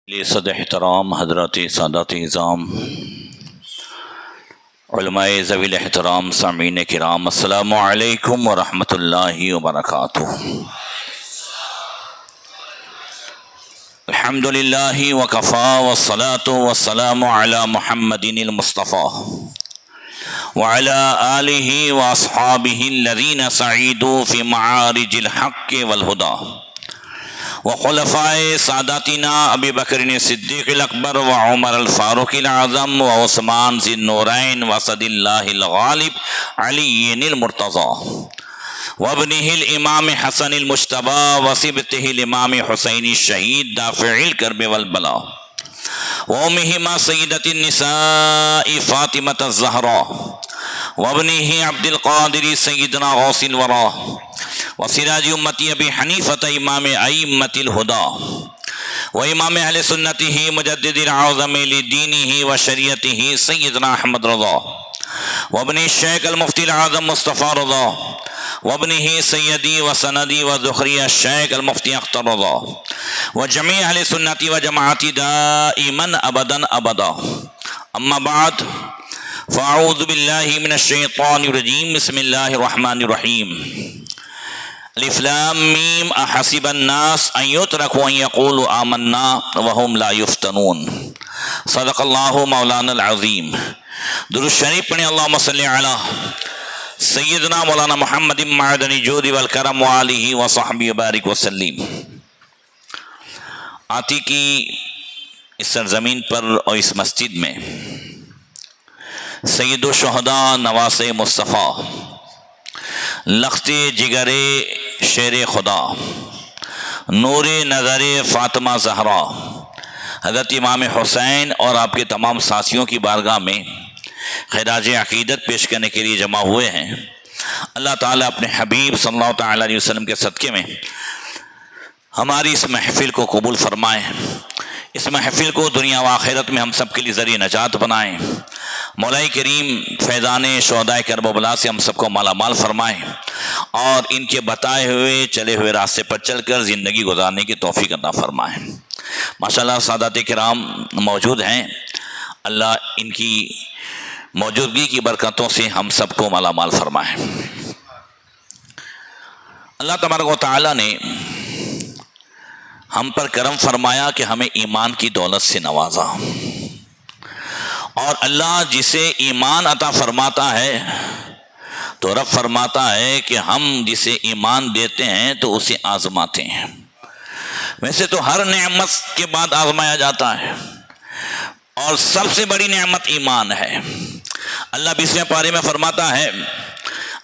सद एहतराम हज़रत सादात इज़ाम उलमाए ज़वील एहतराम सामीन किराम अस्सलामु अलैकुम व रहमतुल्लाहि व बरकातुहू। अल्हम्दुलिल्लाहि व कफ़ा व सलातु व सलामु अला मुहम्मदिनिल मुस्तफ़ा व अला आलिहि व अस्हाबिहि अल्लज़ीना सईदू फ़ी मआरिजिल हक़्क़ि वल हुदा व खुलफ़ाए सादातिना अबी बकर सिद्दीक़ अकबर व उमर अल फ़ारूक़ आज़म व उस्मान ज़िन्नूरैन व असदिल्लाहिल गालिब अलीय्यिल मुर्तज़ा व इब्निहिल इमाम हसन मुज्तबा व सिबतिहिल इमाम हुसैन शहीद दाफ़िइल कर्ब वल बला व उम्मिहिमा सय्यदतिन निसाइ फ़ातिमत ज़हरा व इब्निहि अब्दुल क़ादिर सय्यदना गौसिल वरा व सिराज उम्मती अबी हनीफ़त इमाम अइम्मतिल हुदा व इमाम अहले सुन्नतिही मुजद्दिदिल आज़म लिदीनिही व शरीयतिही सय्यदना अहमद रज़ा व इब्न शेख अल मुफ्ती अल आज़म मुस्तफ़ा रज़ा व इब्निही सय्यदी व सनदी व ज़ुखरी शेख अल मुफ्ती अख्तर रज़ा व जमी अहले सुन्नती व जमाअती दाइमन अबदन अबदा। अम्मा बाद फ़अऊज़ु बिल्लाहि मिनश शैतानिर रजीम बिस्मिल्लाहिर रहमानिर रहीम। अलिफ लाम मीम अहसिबन नास अन युत्रकू अन यक़ूलू आमन्ना व हुम ला युफ्तनून। सदक़ल्लाहु मौलानल अज़ीम। दुरूद शरीफ पढ़ें। अल्लाहुम्मा सल्लि अला सय्यदना मौलाना मुहम्मदिन मअदनी जूदि वल करम व आलिहि व सहबिहि बारिक वसल्लिम। आती की इस सरज़मीन पर और इस मस्जिद में सय्यदुश शुहदा नवासे मुस्तफ़ा लख्ते जिगरे शेर खुदा नूरे नज़रे फ़ातिमा ज़हरा हज़रत इमाम हुसैन और आपके तमाम साथियों की बारगाह में खिराज अक़ीदत पेश करने के लिए जमा हुए हैं। अल्लाह ताला अपने हबीब सल्लल्लाहु तआला अलैहि वसल्लम के सदक़े में हमारी इस महफ़िल को कबूल फ़रमाएँ। इस महफ़िल को दुनिया व आखिरत में हम सब के लिए ज़रिए नजात बनाएँ। मौलाई करीम फैज़ान शुहदाए करबला से हम सबको माला माल फरमाएँ और इनके बताए हुए चले हुए रास्ते पर चलकर ज़िंदगी गुजारने की तौफ़ीक़ अता फरमाएँ। माशाअल्लाह सादात किराम मौजूद हैं। अल्लाह इनकी मौजूदगी की बरकतों से हम सबको माला माल फरमाएँ। अल्लाह तबारक व तआला ने हम पर करम फरमाया कि हमें ईमान की दौलत से नवाजा और अल्लाह जिसे ईमान अता फरमाता है तो रब फरमाता है कि हम जिसे ईमान देते हैं तो उसे आजमाते हैं। वैसे तो हर नेमत के बाद आजमाया जाता है और सबसे बड़ी नेमत ईमान है। अल्लाह 20वें पारे में फरमाता है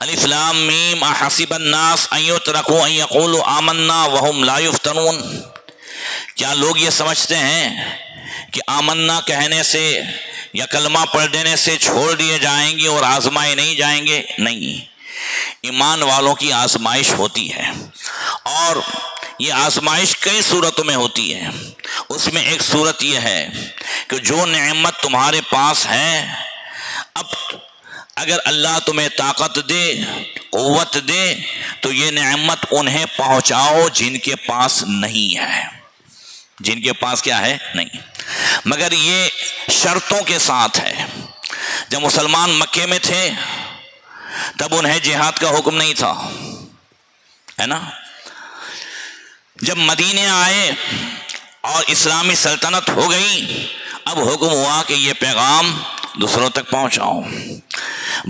अलिफ लाम मीम अहसिबन नास अन युत्रकू अन यक़ूलू आमन्ना व हुम ला युफ्तनून। क्या लोग ये समझते हैं कि आमन्ना कहने से या कलमा पढ़ देने से छोड़ दिए जाएंगे और आजमाए नहीं जाएंगे? नहीं, ईमान वालों की आजमाइश होती है और ये आजमाइश कई सूरतों में होती है। उसमें एक सूरत यह है कि जो नेमत तुम्हारे पास है, अब अगर अल्लाह तुम्हें ताकत दे, क़ुव्वत दे, तो ये नेमत उन्हें पहुँचाओ जिनके पास नहीं है। जिनके पास क्या है? नहीं। मगर ये शर्तों के साथ है। जब मुसलमान मक्के में थे तब उन्हें जिहाद का हुक्म नहीं था, है ना। जब मदीने आए और इस्लामी सल्तनत हो गई, अब हुक्म हुआ कि ये पैगाम दूसरों तक पहुंचाओ।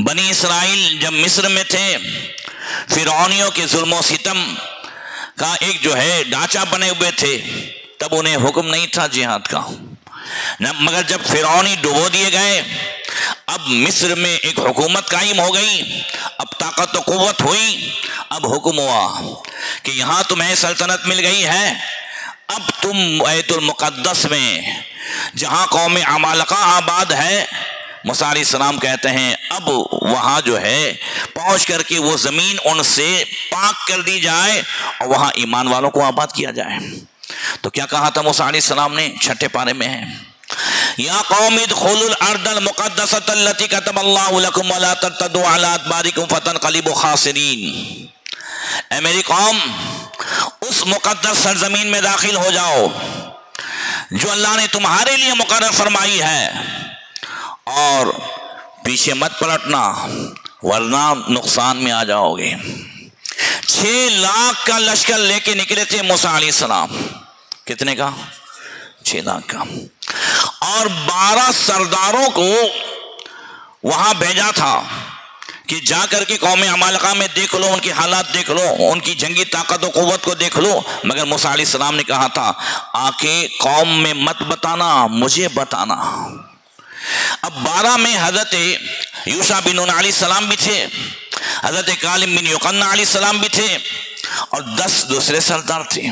बनी इसराइल जब मिस्र में थे, फिरौनियों के जुल्म और सितम का एक जो है ढांचा बने हुए थे, तब उन्हें हुक्म नहीं था जिहाद का। मगर जब फिरौनी डुबो दिए गए, अब मिस्र में एक हुकूमत कायम हो गई, अब ताकत और क़ुव्वत हुई, अब हुक्म हुआ कि यहाँ तुम्हें सल्तनत मिल गई है, अब तुम बैतुल मुक़द्दस में जहाँ कौम अमालका आबाद है, मूसा अलैहिस्सलाम कहते हैं अब वहाँ जो है पहुँच करके वो ज़मीन उनसे पाक कर दी जाए और वहाँ ईमान वालों को आबाद किया जाए। तो क्या कहा था मूसा अलैहिस्सलाम ने? 6ठे पारे में है या कौम इदखुलुल अर्दल मुक़द्दसतल्लती कतबल्लाहु लकुम व ला तर्तद्दू अला अदबारिकुम फतनक़लिबू खासिरीन। ऐ मेरी कौम, उस मुक़द्दस सरज़मीन में दाखिल हो जाओ जो अल्लाह ने तुम्हारे लिए मुकर्रर फरमाई है, और पीछे मत पलटना वरना नुकसान में आ जाओगे। 6 लाख का लश्कर लेके निकले थे मूसा अलैहिस्सलाम। कितने का? 6 लाख का। और 12 सरदारों को वहां भेजा था कि जा करके कौम अमालका में देख लो, उनके हालात देख लो, उनकी जंगी ताकत और कुव्वत को देख लो। मगर मूसा अलैहिस्सलाम ने कहा था आके कौम में मत बताना, मुझे बताना। अब 12 में हजरत यूशा बिन नून अलैहिस्सलाम भी थे, हजरत कालिब बिन युकन्ना अलैहिस्सलाम भी थे, और 10 दूसरे सरदार थे।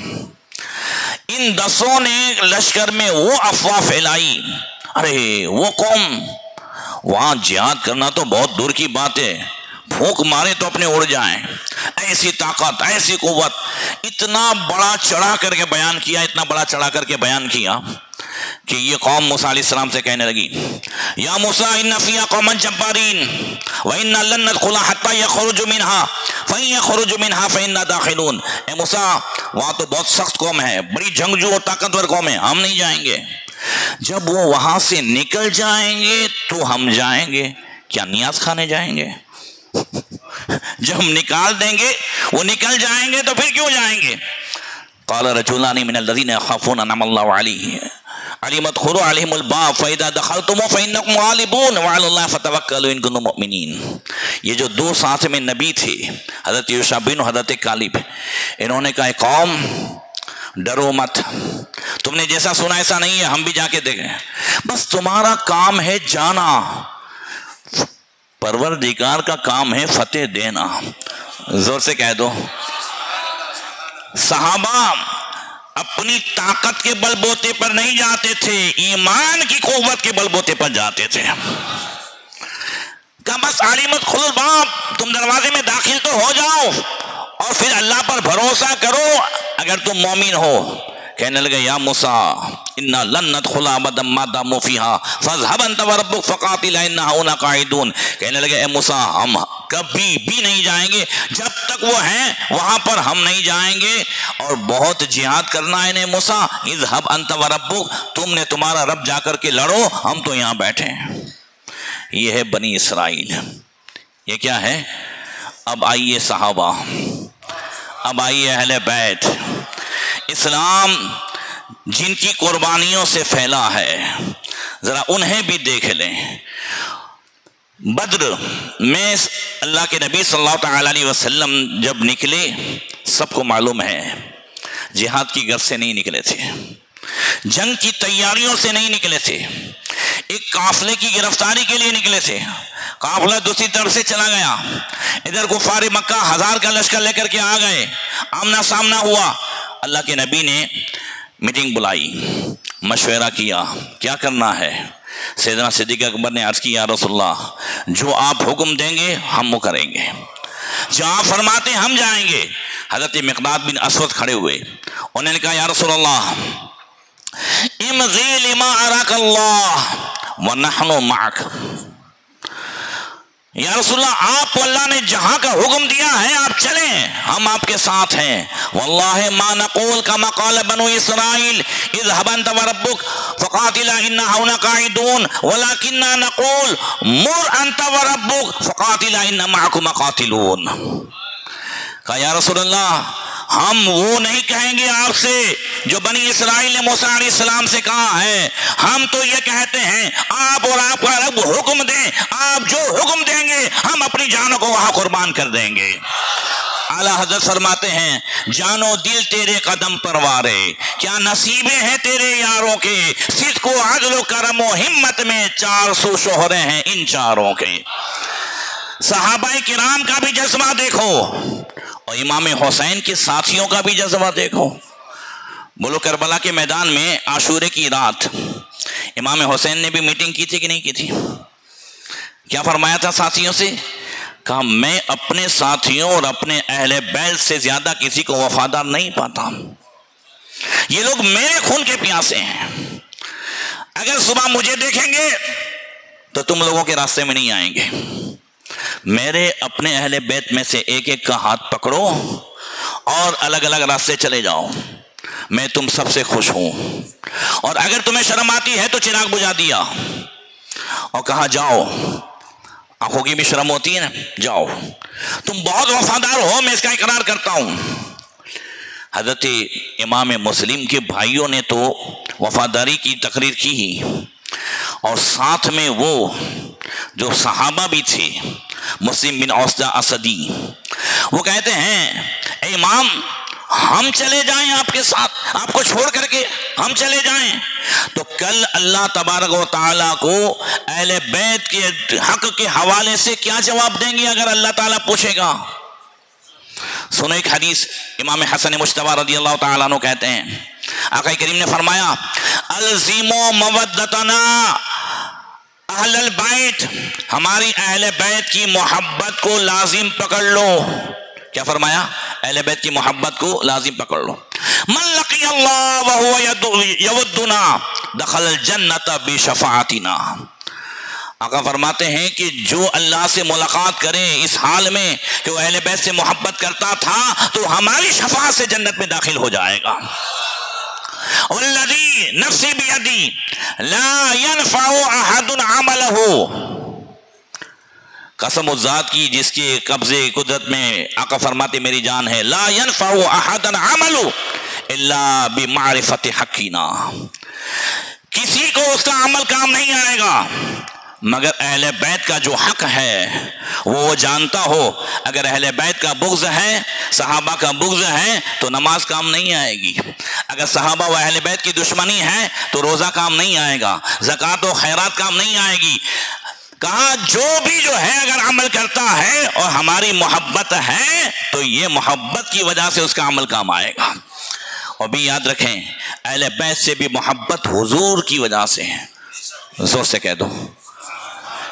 इन 10 ने लश्कर में वो अफवाह फैलाई, अरे वो कौम वहां जिहाद करना तो बहुत दूर की बात है, फूंक मारे तो अपने उड़ जाएं, ऐसी ताकत, ऐसी कुव्वत। इतना बड़ा चढ़ा करके बयान किया, इतना बड़ा चढ़ा करके बयान किया कि ये कौम मूसा अलैहिस्सलाम से कहने लगी, या मूसा इन्ना फिया कौमन जब्बारीन व इन्ना लन नदखुला हत्ता यखरुजु मिनहा फइन यखरुजु मिनहा फइन्ना दाखिलून। ए मूसा, वहां तो बहुत सख्त कौम है, बड़ी जंगजू और ताकतवर कौम है, हम नहीं जाएंगे। जब वो वहां से निकल जाएंगे तो हम जाएंगे। क्या नियाज खाने जाएंगे? जब हम निकाल देंगे, वो निकल जाएंगे तो फिर क्यों जाएंगे? क़ाल रजुलानि मिनल लज़ीना यख़ाफ़ूना अनअमल्लाहु अलैहिम अलिमदखुलू अलैहिमुल बाब फ़इज़ा दख़लतुमू फ़इन्नकुम ग़ालिबून व अलल्लाहि फ़तवक्कलू इन कुन्तुम मुमिनीन। ये जो 2 साथ में नबी थे, हज़रत यूशा बिन हज़रत कालिब, इन्होंने कहा कौम डरो मत, तुमने जैसा सुना ऐसा नहीं है, हम भी जाके देखें, बस तुम्हारा काम है जाना, परवरदिगार का काम है फतेह देना। जोर से कह दो। सहाबा अपनी ताकत के बलबूते पर नहीं जाते थे, ईमान की कुव्वत के बलबूते पर जाते थे। कहा बस आलिमत खुल बाब, तुम दरवाजे में दाखिल तो हो जाओ और फिर अल्लाह पर भरोसा करो अगर तुम मोमिन हो। कहने लगे या मूसा इन्ना लन नदखुला अबदम मा दामू फीहा फज़हब अंत व रब्बुक फ़क़ातिला इन्ना हुना क़ाइदून। कहने लगे ए मूसा, हम कभी भी नहीं जाएंगे, जब तक वो हैं वहां पर हम नहीं जाएंगे, और बहुत जिहाद करना है ने मूसा, इज़हब अंत व रब्बुक, तुमने तुम्हारा रब जाकर के लड़ो, हम तो यहाँ बैठे हैं। ये है बनी इसराइल। ये क्या है? अब आइए सहाबा, अब आइए अहले बैत। इस्लाम जिनकी कुर्बानियों से फैला है, जरा उन्हें भी देख लें। बद्र में अल्लाह के नबी सल्लल्लाहु अलैहि वसल्लम जब निकले, सबको मालूम है जिहाद की गर्ज से नहीं निकले थे, जंग की तैयारियों से नहीं निकले थे, एक काफले की गिरफ्तारी के लिए निकले थे। काफला दूसरी तरफ से चला गया, इधर कुफार मक्का 1000 का लश्कर लेकर के आ गए, आमना सामना हुआ। अल्लाह के नबी ने मीटिंग बुलाई, मशवरा किया क्या करना है। सैयदना सिद्दीक़ अकबर ने अर्ज़ किया, या रसूलल्लाह, जो आप हुक्म देंगे हम वो करेंगे, जो आप फरमाते हम जाएंगे। हज़रत मिक़दाद बिन अस्वद खड़े हुए, उन्होंने कहा या रसूलल्लाह इमज़ी लिमा अराकल्लाह व नहनु मअक। या रसूलल्लाह, आप अल्लाह ने जहां का हुक्म दिया है आप चलें, हम आपके साथ हैं। वल्लाहि मा नक़ूल कमा क़ाल बनु इस्राईल इज़हब अंत व रब्बुक फ़क़ातिला इन्ना हुना क़ाइदून वलाकिन्ना नक़ूल मुर अंत व रब्बुक फ़क़ातिला इन्ना मअकुम क़ातिलून। कहा या रसूलल्लाह, हम वो नहीं कहेंगे आपसे जो बनी इसराइल ने मूसा अलैहिस्सलाम से कहा है, हम तो ये कहते हैं आप और आपका रब हुक्म दें, आप जो हुक्म देंगे हम अपनी जानों को वहां कुर्बान कर देंगे। आला हज़रत फरमाते हैं, जानो दिल तेरे कदम पर वारे, क्या नसीबे हैं तेरे यारों के, सिद्क़ अदल करम व हिम्मत में 400 शोहरे हैं इन चारों के। सहाबाए किराम का भी जज्बा देखो और इमाम हुसैन के साथियों का भी जज्बा देखो। बोलो करबला के मैदान में आशूरे की रात इमाम हुसैन ने भी मीटिंग की थी कि नहीं की थी? क्या फरमाया था साथियों से? कहा मैं अपने साथियों और अपने अहले बैत से ज्यादा किसी को वफादार नहीं पाता, ये लोग मेरे खून के प्यासे हैं, अगर सुबह मुझे देखेंगे तो तुम लोगों के रास्ते में नहीं आएंगे। मेरे अपने अहले बैत में से एक एक का हाथ पकड़ो और अलग अलग रास्ते चले जाओ। मैं तुम सबसे खुश हूं, और अगर तुम्हें शर्म आती है तो चिराग बुझा दिया और कहा जाओ, आंखों की भी शर्म होती है ना, जाओ, तुम बहुत वफादार हो, मैं इसका इकरार करता हूं। हजरत इमाम मुस्लिम के भाइयों ने तो वफादारी की तकरीर की ही, और साथ में वो जो सहाबा भी थे, मुस्लिम बिन औसदा असदी, वो कहते हैं इमाम हम चले जाएं आपके साथ, आपको छोड़ करके हम चले जाएं तो कल अल्लाह तबारक व तआला को अहले बैत के हक के हवाले से क्या जवाब देंगे अगर अल्लाह ताला पूछेगा। सुनो एक हदीस, इमाम हसन मुश्तबा रज़ियल्लाहु ताला अन्हु कहते हैं, आका करीम ने फरमाया अलज़िमो मवद्दतना अहलल बैत, हमारी अहले बैत की मोहब्बत को लाजिम पकड़ लो। क्या फरमाया? अहले बैत की मोहब्बत को लाजिम पकड़ लो। मन लकी अल्लाह व हुवा यवद्दुना दखल जन्नत बिशफाअतिना। आका फरमाते हैं कि जो अल्लाह से मुलाकात करे इस हाल में कि वो अहले बैत से मोहब्बत करता था तो हमारी शफाअत से जन्नत में दाखिल हो जाएगा। वल्लज़ी नफ्सी बियदी ला यनफ़उ अहदुन अमलहु, कसम उस ज़ात की जिसके कब्जे कुदरत में आका फरमाते मेरी जान है, ला यनफ़उ अहदन अमलु इल्ला बिमारिफति हक़ीना, किसी को उसका अमल काम नहीं आएगा मगर अहले बैत का जो हक है वो जानता हो। अगर अहले बैत का बुग़्ज़ है, सहाबा का बुग़्ज़ है तो नमाज काम नहीं आएगी। अगर सहाबा व अहले बैत की दुश्मनी है तो रोज़ा काम नहीं आएगा, ज़कात व खैरात काम नहीं आएगी। कहा जो भी जो है अगर अमल करता है और हमारी मोहब्बत है तो ये मोहब्बत की वजह से उसका अमल काम आएगा। और भी याद रखें अहले बैत से भी मोहब्बत हुजूर की वजह से है। जोर से कह दो,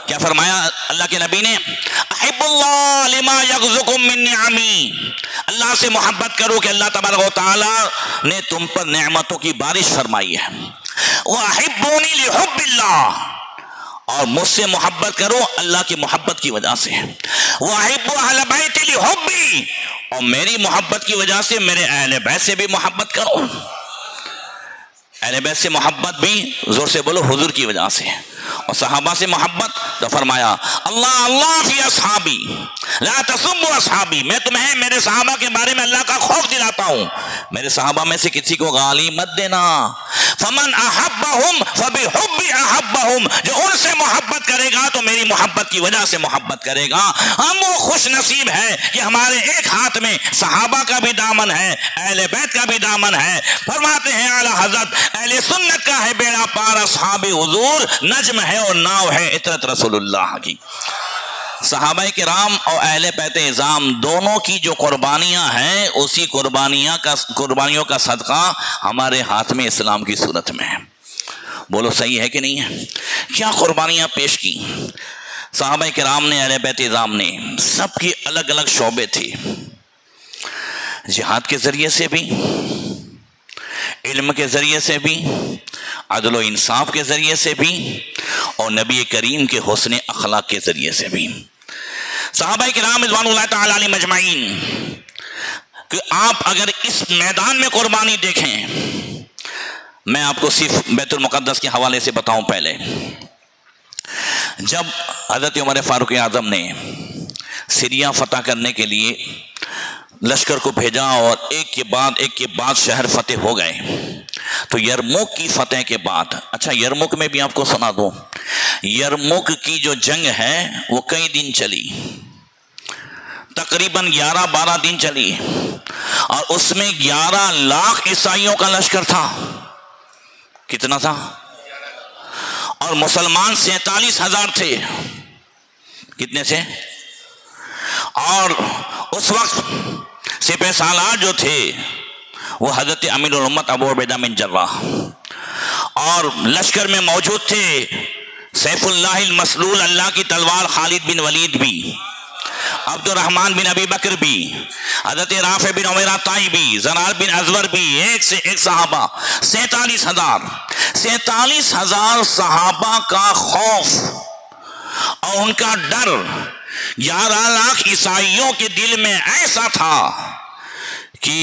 क्या फरमाया अल्लाह के नबी ने, अहिब्बुल्लाह लिमा यग़ज़ुकुम मिन निअमी, अल्लाह से मोहब्बत करो कि अल्लाह तबारक व तआला ने तुम पर नेमतों की बारिश फरमाई है। व अहिब्बुनी लिहुब्बिल्लाह, और मुझसे मोहब्बत करो अल्लाह की मोहब्बत की वजह से। व अहिब्बु अहले बैति लिहुब्बी, और मेरी मोहब्बत की वजह से मेरे अहले बैत से भी मोहब्बत करो। अहले बैत से मोहब्बत भी जोर से बोलो हुजूर की वजह से, और सहाबा से मोहब्बत तो फरमाया अल्लाह अल्लाह फी असहाबी ला तसुब्बु असहाबी, मैं तुम्हें मेरे सहाबा के बारे में अल्लाह का खौफ दिलाता हूँ, मेरे सहाबा में से किसी को गाली मत देना। फमन अहब्बहुम फबिहुब्बी अहब्बहुम, जो उनसे मोहब्बत करेगा तो मेरी मोहब्बत की वजह से मोहब्बत करेगा। हम वो खुश नसीब है कि हमारे एक हाथ में सहाबा का भी दामन है, अहले बैत का भी दामन है। फरमाते हैं आला हज़रत अहले सुन्नत का है बेड़ा पार असहाबे हुजूर, नज्म है और नाव है इतरत रसूलुल्लाह की। सहाबाए किराम और अहले बैत इज़ाम दोनों की जो कुर्बानियाँ हैं उसी कुर्बानियों का सदका हमारे हाथ में इस्लाम की सूरत में है। बोलो सही है कि नहीं है? क्या कुर्बानियाँ पेश की सहाबाए किराम ने, अहले बैत इज़ाम ने। सबकी अलग अलग शोबे थे, जिहाद के ज़रिए से भी, इल्म के ज़रिए से भी, अदल व इंसाफ के ज़रिए से भी, और नबी करीम के हुस्न अखलाक के ज़रिए से भी। सहाबाए किराम रिज़वानुल्लाह तआला अलैहिम अजमईन कि आप अगर इस मैदान में कुर्बानी देखें, मैं आपको सिर्फ बैतुल मुक़द्दस के हवाले से बताऊं। पहले जब हज़रत उमर फ़ारूक आज़म ने सीरिया फ़तह करने के लिए लश्कर को भेजा और एक के बाद शहर फतेह हो गए, तो यरमुक की फतेह के बाद, अच्छा यरमुक में भी आपको सुना दूं, यरमुक की जो जंग है वो कई दिन चली, तकरीबन 11-12 दिन चली, और उसमें 11 लाख ईसाइयों का लश्कर था। कितना था? और मुसलमान 47,000 थे। कितने थे? और उस वक्त सिपह सालार जो थे वो हज़रत अमीरुल उम्मत अबू उबैदा बिन जर्राह, और लश्कर में मौजूद थे सैफुल्लाहिल मसलूल अल्लाह की तलवार खालिद बिन वलीद भी, अब्दुर्रहमान बिन अबी बकर भी, हज़रत राफ़े बिन उमैरा ताई भी, ज़रार बिन अज़वर भी, एक से एक सहाबा। 47,000 सहाबा का खौफ और उनका डर 11 लाख ईसाइयों के दिल में ऐसा था कि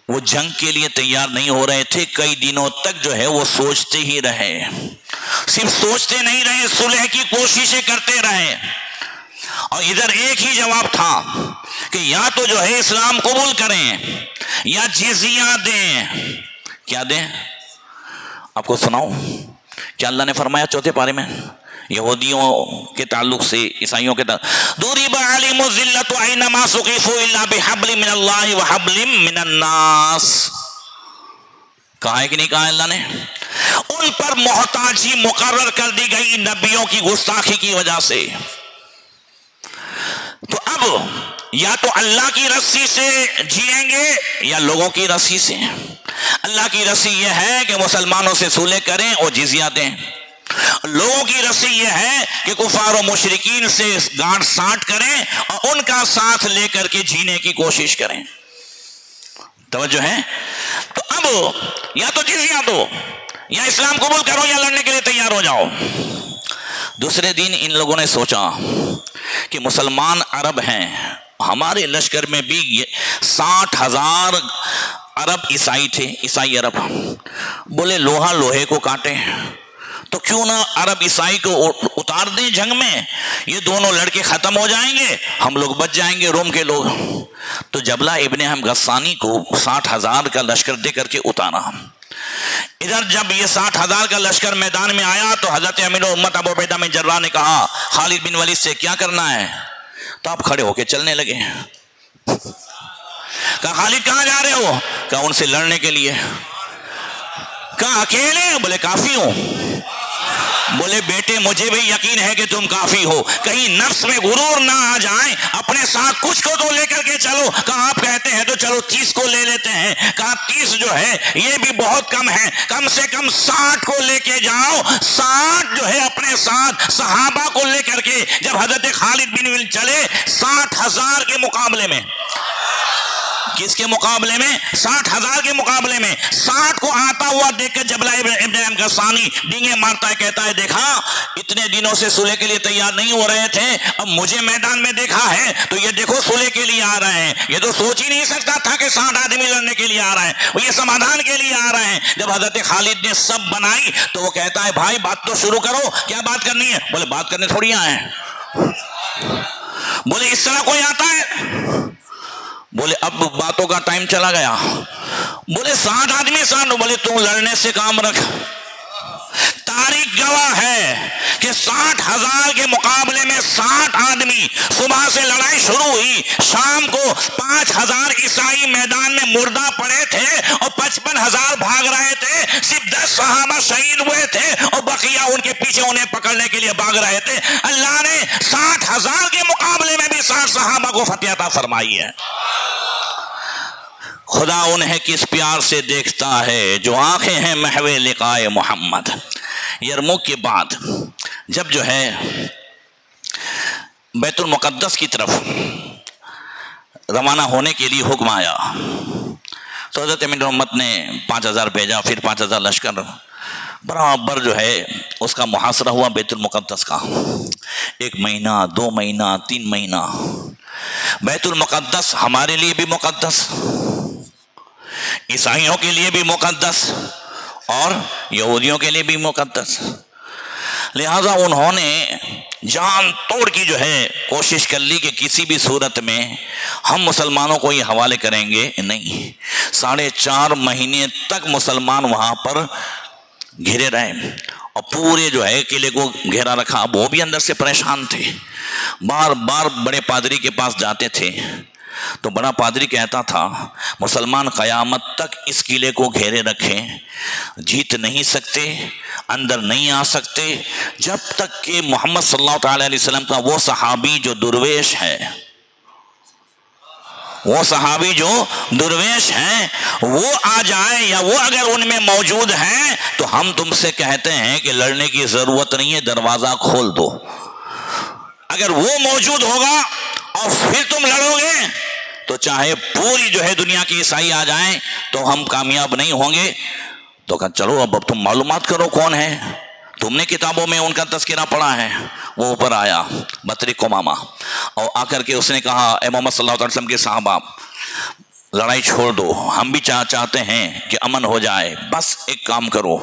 वो जंग के लिए तैयार नहीं हो रहे थे। कई दिनों तक जो है वो सोचते ही रहे, सिर्फ सोचते नहीं रहे, सुलह की कोशिशें करते रहे। और इधर एक ही जवाब था कि या तो जो है इस्लाम कबूल करें या जिजिया दें। क्या दें? आपको सुनाऊं क्या अल्लाह ने फरमाया चौथे पारे में यहूदियों के ताल्लुक से, ईसाइयों के ताल्लुक, दुरिबा अलैहिमु ज़िल्लतु ऐनमा सुक़िफ़ू इल्ला बिहब्लिम मिनल्लाहि व हब्लिम मिनन्नास। कहा है कि नहीं कहा अल्लाह ने? उन पर मोहताजी मुकर्रर कर दी गई नबियों की गुस्ताखी की वजह से। तो अब या तो अल्लाह की रस्सी से जिएंगे या लोगों की रस्सी से। अल्लाह की रस्सी यह है कि मुसलमानों से सुलह करें और जिजिया दें। लोगों की रस्सी यह है कि कुफार और मुशरिकीन से गांठ साठ करें और उनका साथ लेकर के जीने की कोशिश करें। तवज्जो है? तो अब या तो जिजिया दो या इस्लाम कबूल करो या लड़ने के लिए तैयार हो जाओ। दूसरे दिन इन लोगों ने सोचा कि मुसलमान अरब हैं, हमारे लश्कर में भी 60,000 अरब ईसाई थे, ईसाई अरब। बोले लोहा लोहे को काटे, तो क्यों ना अरब ईसाई को उतार दें जंग में, ये दोनों लड़के खत्म हो जाएंगे, हम लोग बच जाएंगे रोम के लोग। तो जबला इब्ने हम गस्सानी को 60,000 का लश्कर दे करके उतारा। इधर जब ये 60,000 का लश्कर मैदान में आया तो हजरत अमीर उम्मत अबू उबैदा बिन जर्राह ने कहा खालिद बिन वलीद से क्या करना है? तो आप खड़े होके चलने लगे। कहा खालिद कहाँ जा रहे हो? कहा उनसे लड़ने के लिए। कहा अकेले? बोले काफी हूं। बोले बेटे मुझे भी यकीन है कि तुम काफी हो, कहीं नफ्स में गुरूर ना आ जाए, अपने साथ कुछ को तो लेकर के चलो। कहा आप कहते हैं तो चलो 30 को ले लेते हैं। कहा 30 जो है ये भी बहुत कम है, कम से कम 60 को लेके जाओ। 60 जो है अपने साथ सहाबा को लेकर के जब हजरत खालिद बिन वलीद चले 60,000 के मुकाबले में, किसके मुकाबले में? 60,000 के मुकाबले में। 60 को आता हुआ देखकर जबला इब्ने गस्सानी डींगे मारता है, कहता है देखा इतने दिनों से सुलह के लिए तैयार नहीं हो रहे थे, अब मुझे मैदान में देखा है तो ये देखो सुलह के लिए आ रहे हैं। ये तो सोच ही नहीं सकता था कि 60 आदमी लड़ने के लिए आ रहे हैं, वो ये समाधान के लिए आ रहे हैं। जब हजरत खालिद ने सब बनाई तो वो कहता है भाई बात तो शुरू करो, क्या बात करनी है? बोले बात करने थोड़ी आए हैं। बोले इस तरह कोई आता है? बोले अब बातों का टाइम चला गया। बोले 60 आदमी 60। बोले तू लड़ने से काम रख, तारीख गवाह है कि 60,000 के मुकाबले में 60 आदमी। सुबह से लड़ाई शुरू हुई, शाम को 5,000 ईसाई मैदान में मुर्दा पड़े थे और 55,000 भाग रहे थे। सिर्फ 10 सहाबा शहीद हुए थे और बकिया उनके पीछे उन्हें पकड़ने के लिए भाग रहे थे। अल्लाह ने 60,000 के मुकाबले में भी 60 सहाबा को फतह अता फरमाई है। खुदा उन्हें किस प्यार से देखता है जो आंखें हैं महवे लिकाए मोहम्मद। यरमुक के बाद जब जो है बैतुल मुक़द्दस की तरफ रवाना होने के लिए हुक्म आया तो हज़रत अमीर उम्मत ने 5,000 भेजा, फिर 5,000 लश्कर बराबर जो है उसका मुहासरा हुआ बैतुल मुक़द्दस का। 1 महीना, 2 महीना, 3 महीना। बैतुल मुक़द्दस हमारे लिए भी मुक़द्दस, ईसाइयों के लिए भी मुक़द्दस और यहूदियों के लिए भी मुक़द्दस। लिहाजा उन्होंने जान तोड़ की जो है कोशिश कर ली कि किसी भी सूरत में हम मुसलमानों को ये हवाले करेंगे नहीं। 4.5 महीने तक मुसलमान वहाँ पर घिरे रहे और पूरे जो है किले को घेरा रखा। वो भी अंदर से परेशान थे, बार बार बड़े पादरी के पास जाते थे तो बड़ा पादरी कहता था मुसलमान क़यामत तक इस किले को घेरे रखें, जीत नहीं सकते, अंदर नहीं आ सकते जब तक कि मोहम्मद सल्लल्लाहु अलैहि वसल्लम का वो सहाबी जो दुर्वेश है, वो सहाबी जो दुर्वेश हैं वो आ जाए, या वो अगर उनमें मौजूद हैं तो हम तुमसे कहते हैं कि लड़ने की ज़रूरत नहीं है, दरवाज़ा खोल दो। अगर वो मौजूद होगा और फिर तुम लड़ोगे तो चाहे पूरी जो है दुनिया की ईसाई आ जाएं तो हम कामयाब नहीं होंगे। तो कहा चलो अब तुम मालूमात करो कौन है, तुमने किताबों में उनका तज़किरा पढ़ा है। वो ऊपर आया बतरी कुमामा और आकर के उसने कहा ए मोहम्मद सल्लल्लाहु अलैहि वसल्लम के साहबा, लड़ाई छोड़ दो, हम भी चाहते हैं कि अमन हो जाए, बस एक काम करो,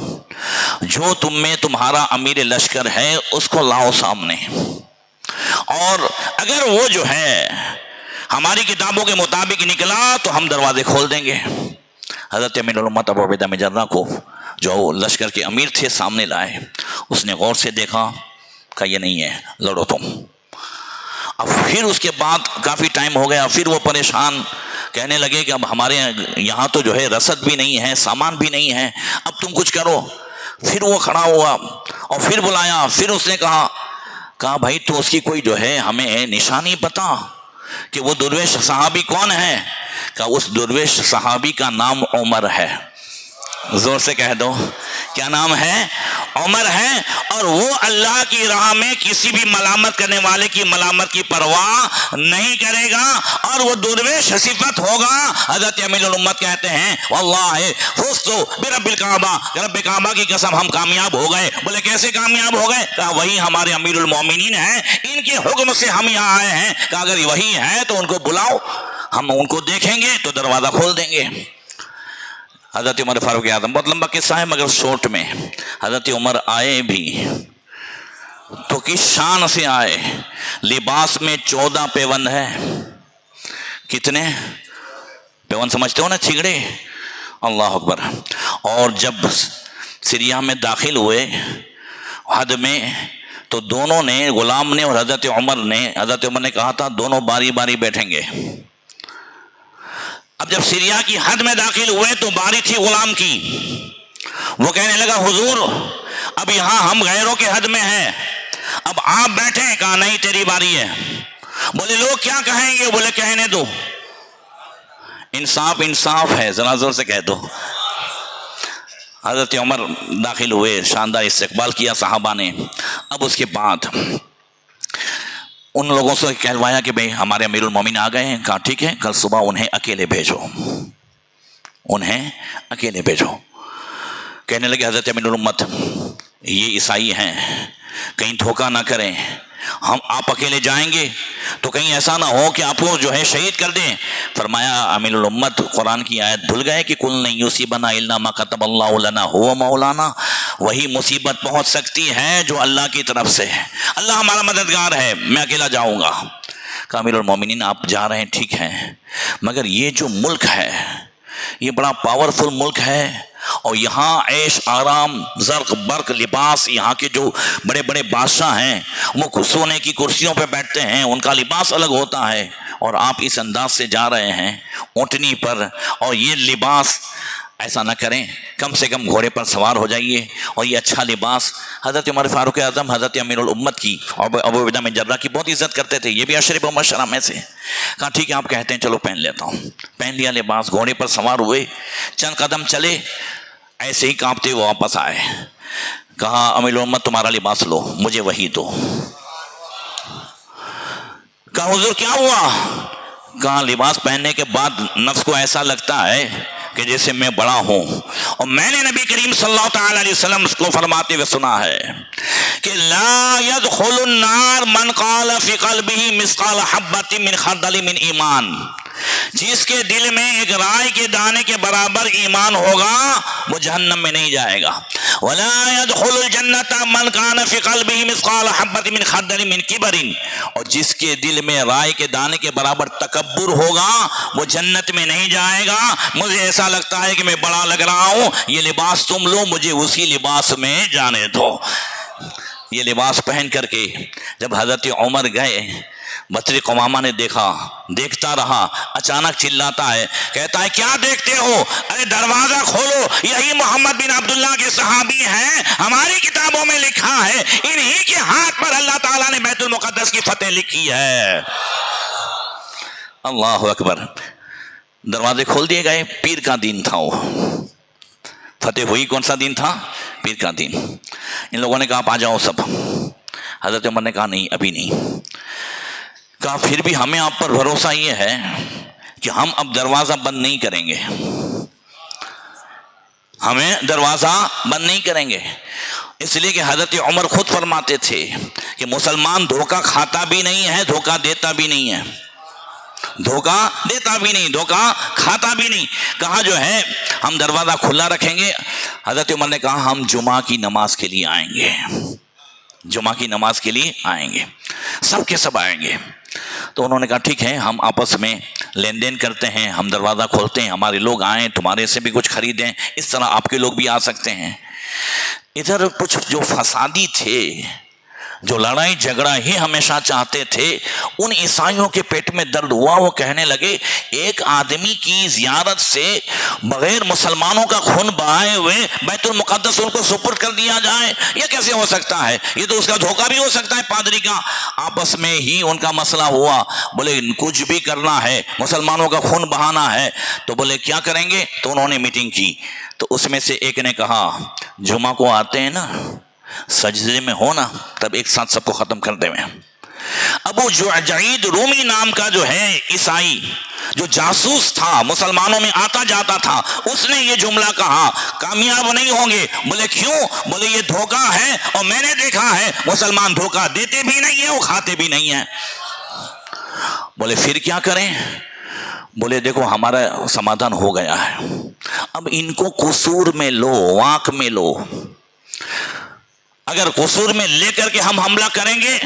जो तुम में तुम्हारा अमीर लश्कर है उसको लाओ सामने, और अगर वो जो है हमारी किताबों के मुताबिक निकला तो हम दरवाजे खोल देंगे। हज़रत अमीरुल उम्मत अबू उबैदा बिन जर्राह को जो लश्कर के अमीर थे सामने लाए, उसने गौर से देखा, कहा ये नहीं है, लड़ो तुम। अब फिर उसके बाद काफ़ी टाइम हो गया, फिर वो परेशान कहने लगे कि अब हमारे यहाँ तो जो है रसद भी नहीं है, सामान भी नहीं है, अब तुम कुछ करो। फिर वो खड़ा हुआ और फिर बुलाया, फिर उसने कहा भाई तो उसकी कोई जो है हमें निशानी बता कि वो दुर्वेश सहाबी कौन है। कहा उस दुर्वेश सहाबी का नाम उमर है। जोर से कह दो, क्या नाम है? उमर है। और वो अल्लाह की राह में किसी भी मलामत करने वाले की मलामत की परवाह नहीं करेगा, और वो दुर्वेश सिफत होगा। हज़रत अमीरुल उम्मत कहते हैं वल्लाहि फुज़्तु बिरब्बिल काबा, रब्बे काबा की कसम हम कामयाब हो गए। बोले कैसे कामयाब हो गए? कहा वही हमारे अमीरुल मोमिनीन हैं, इनके हुक्म से हम यहाँ आए हैं। कहा अगर वही है तो उनको बुलाओ, हम उनको देखेंगे तो दरवाज़ा खोल देंगे। हज़रत उमर फारूक आज़म, बहुत लंबा किस्सा है मगर शॉर्ट में, हज़रत उमर आए भी तो किस शान से आए। लिबास में 14 पेवन है। कितने पेवन समझते हो ना, छिगड़े, अल्लाह अकबर। और जब सीरिया में दाखिल हुए हद में, तो दोनों ने, गुलाम ने और हज़रत उमर ने कहा था दोनों बारी बारी बैठेंगे। अब जब सीरिया की हद में दाखिल हुए तो बारी थी गुलाम की। वो कहने लगा हुजूर अब यहाँ हम गैरों के हद में हैं, अब आप बैठे। कहा नहीं तेरी बारी है। बोले लोग क्या कहेंगे? बोले कहने दो, इंसाफ इंसाफ है, जरा जोर से कह दो। हज़रत उमर दाखिल हुए, शानदार इस्तकबाल किया सहाबा ने। अब उसके बाद उन लोगों से कहलवाया कि भाई हमारे अमीरुल मोमिन आ गए हैं। कहा ठीक है, कल सुबह उन्हें अकेले भेजो, उन्हें अकेले भेजो। कहने लगे हज़रत अमीरुल उम्मत ये ईसाई हैं, कहीं धोखा ना करें, हम आप अकेले जाएंगे तो कहीं ऐसा ना हो कि आपको जो है शहीद कर दें। फरमाया अमीरुल उम्मत कुरान की आयत भूल गए कि कुल नहीं युसीबना इल्ला मा कतबल्लाहु लना हुवा मौलाना। वही मुसीबत पहुंच सकती है जो अल्लाह की तरफ से है, अल्लाह हमारा मददगार है, मैं अकेला जाऊंगा। कहा अमीरुल मोमिनीन आप जा रहे हैं ठीक है, मगर ये जो मुल्क है ये बड़ा पावरफुल मुल्क है, और यहाँ ऐश आराम ज़र्क बर्क लिबास, यहाँ के जो बड़े बड़े बादशाह हैं वो सोने की कुर्सियों पे बैठते हैं, उनका लिबास अलग होता है, और आप इस अंदाज से जा रहे हैं ऊँटनी पर, और ये लिबास ऐसा ना करें, कम से कम घोड़े पर सवार हो जाइए, और ये अच्छा लिबास। हज़रत उमर फारूक आज़म हज़रत अमीरुल उम्मत की और अबू उबैदा बिन जर्राह की बहुत इज्जत करते थे, ये भी अशरफ मुबश्शरा में से। कहा ठीक है आप कहते हैं चलो पहन लेता हूँ। पहन लिया लिबास, घोड़े पर सवार हुए, चंद कदम चले, ऐसे ही कांपते हुए वापस आए। कहा अमीरुल उम्मत तुम्हारा लिबास लो, मुझे वही दो। कहा हुजूर क्या हुआ? कहा लिबास पहनने के बाद नफ्स को ऐसा लगता है कि जैसे मैं बड़ा हूं, और मैंने नबी करीम सल्लल्लाहु अलैहि वसल्लम को फरमाते हुए सुना है कि ला यदखुलुन नार मन क़ाल फ़ी क़ल्बिही मिस्क़ाल हब्बतिन मिन खर्दल मिन ईमान। जिसके दिल में एक राई के दाने के बराबर ईमान होगा वो जहन्नम में नहीं जाएगा। वला यदखुलुल जन्नत मन कान फ़ी क़ल्बिही मिस्क़ाल हब्बतिन मिन खर्दल मिन किबरिन। और जिसके दिल में राई के दाने के बराबर तकब्बुर होगा वो जन्नत में नहीं जाएगा। मुझे ऐसा लगता है कि मैं बड़ा लग रहा हूँ, ये लिबास तुम लो, मुझे उसी लिबास में जाने दो। ये लिबास पहन करके जब हज़रत उमर गए, बतरी कुमामा ने देखा, देखता रहा, अचानक चिल्लाता है, कहता है क्या देखते हो? अरे दरवाजा खोलो, यही मोहम्मद बिन अब्दुल्ला के सहाबी हैं, हमारी किताबों में लिखा है, इन्हीं के हाथ पर अल्लाह ताला ने बैतुल मुक़द्दस की फतेह लिखी है। अल्लाह अकबर। दरवाजे खोल दिए गए। पीर का दिन था, वो फतेह हुई। कौन सा दिन था? पीर का दिन। इन लोगों ने कहा आप आ जाओ सब। हज़रत उमर ने कहा नहीं अभी नहीं। कहा फिर भी हमें आप पर भरोसा ये है कि हम अब दरवाज़ा बंद नहीं करेंगे, हमें दरवाज़ा बंद नहीं करेंगे। इसलिए कि हज़रत उमर खुद फरमाते थे कि मुसलमान धोखा खाता भी नहीं है, धोखा देता भी नहीं है। धोखा देता भी नहीं, धोखा खाता भी नहीं। कहा जो है हम दरवाज़ा खुला रखेंगे। हज़रत उमर ने कहा हम जुमा की नमाज के लिए आएंगे, जुमा की नमाज के लिए आएंगे, सब के सब आएंगे। तो उन्होंने कहा ठीक है, हम आपस में लेन देन करते हैं, हम दरवाज़ा खोलते हैं, हमारे लोग आएँ, तुम्हारे से भी कुछ खरीदें, इस तरह आपके लोग भी आ सकते हैं। इधर कुछ जो फसादी थे, जो लड़ाई झगड़ा ही हमेशा चाहते थे, उन ईसाइयों के पेट में दर्द हुआ। वो कहने लगे एक आदमी की ज़ियारत से बगैर मुसलमानों का खून बहाए हुए बैतुल मुक़द्दस उनको सुपुर्द कर दिया जाए, यह कैसे हो सकता है? ये तो उसका धोखा भी हो सकता है पादरी का। आपस में ही उनका मसला हुआ। बोले कुछ भी करना है, मुसलमानों का खून बहाना है। तो बोले क्या करेंगे? तो उन्होंने मीटिंग की। तो उसमें से एक ने कहा जुमा को आते हैं ना, सजदे में हो ना, तब एक साथ सबको ख़त्म कर दें। अबू जुअद रूमी नाम का जो है ईसाई, जो जासूस था, मुसलमानों में आता जाता था, उसने ये जुमला कहा कामयाब नहीं होंगे। बोले क्यों? बोले ये धोखा है और मैंने देखा है मुसलमान धोखा देते भी नहीं है और खाते भी नहीं है। बोले फिर क्या करें? बोले देखो हमारा समाधान हो गया है, अब इनको कसूर में लो, वाक में लो। अगर कसूर में लेकर के हम हमला करेंगे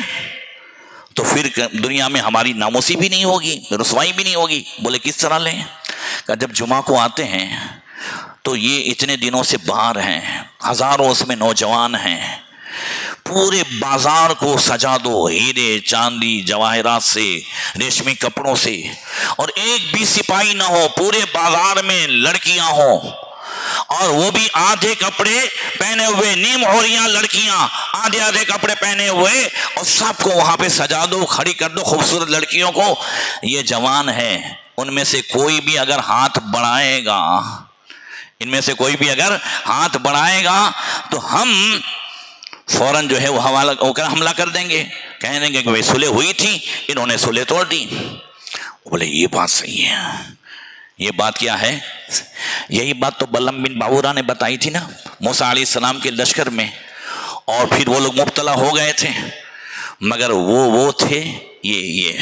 तो फिर दुनिया में हमारी नामोसी भी नहीं होगी, रुसवाई भी नहीं होगी। बोले किस तरह लें? कि जब जुमा को आते हैं तो ये इतने दिनों से बाहर हैं, हज़ारों उसमें नौजवान हैं, पूरे बाजार को सजा दो हीरे चांदी जवाहरात से, रेशमी कपड़ों से, और एक भी सिपाही ना हो, पूरे बाजार में लड़कियां हो, और वो भी आधे कपड़े पहने हुए, नीम होरियां लड़कियां आधे आधे कपड़े पहने हुए, और सबको वहां पे सजा दो, खड़ी कर दो खूबसूरत लड़कियों को। ये जवान है, उनमें से कोई भी अगर हाथ बढ़ाएगा, इनमें से कोई भी अगर हाथ बढ़ाएगा तो हम फौरन जो है वो हवाला होकर हमला कर देंगे, कह देंगे कि भाई सुलह हुई थी, इन्होंने सुलह तोड़ दी। बोले ये बात सही है। ये बात क्या है? यही बात तो बलम बिन बाबूरा ने बताई थी ना मूसा अलैहिस्सलाम के लश्कर में, और फिर वो लोग मुब्तला हो गए थे, मगर वो थे ये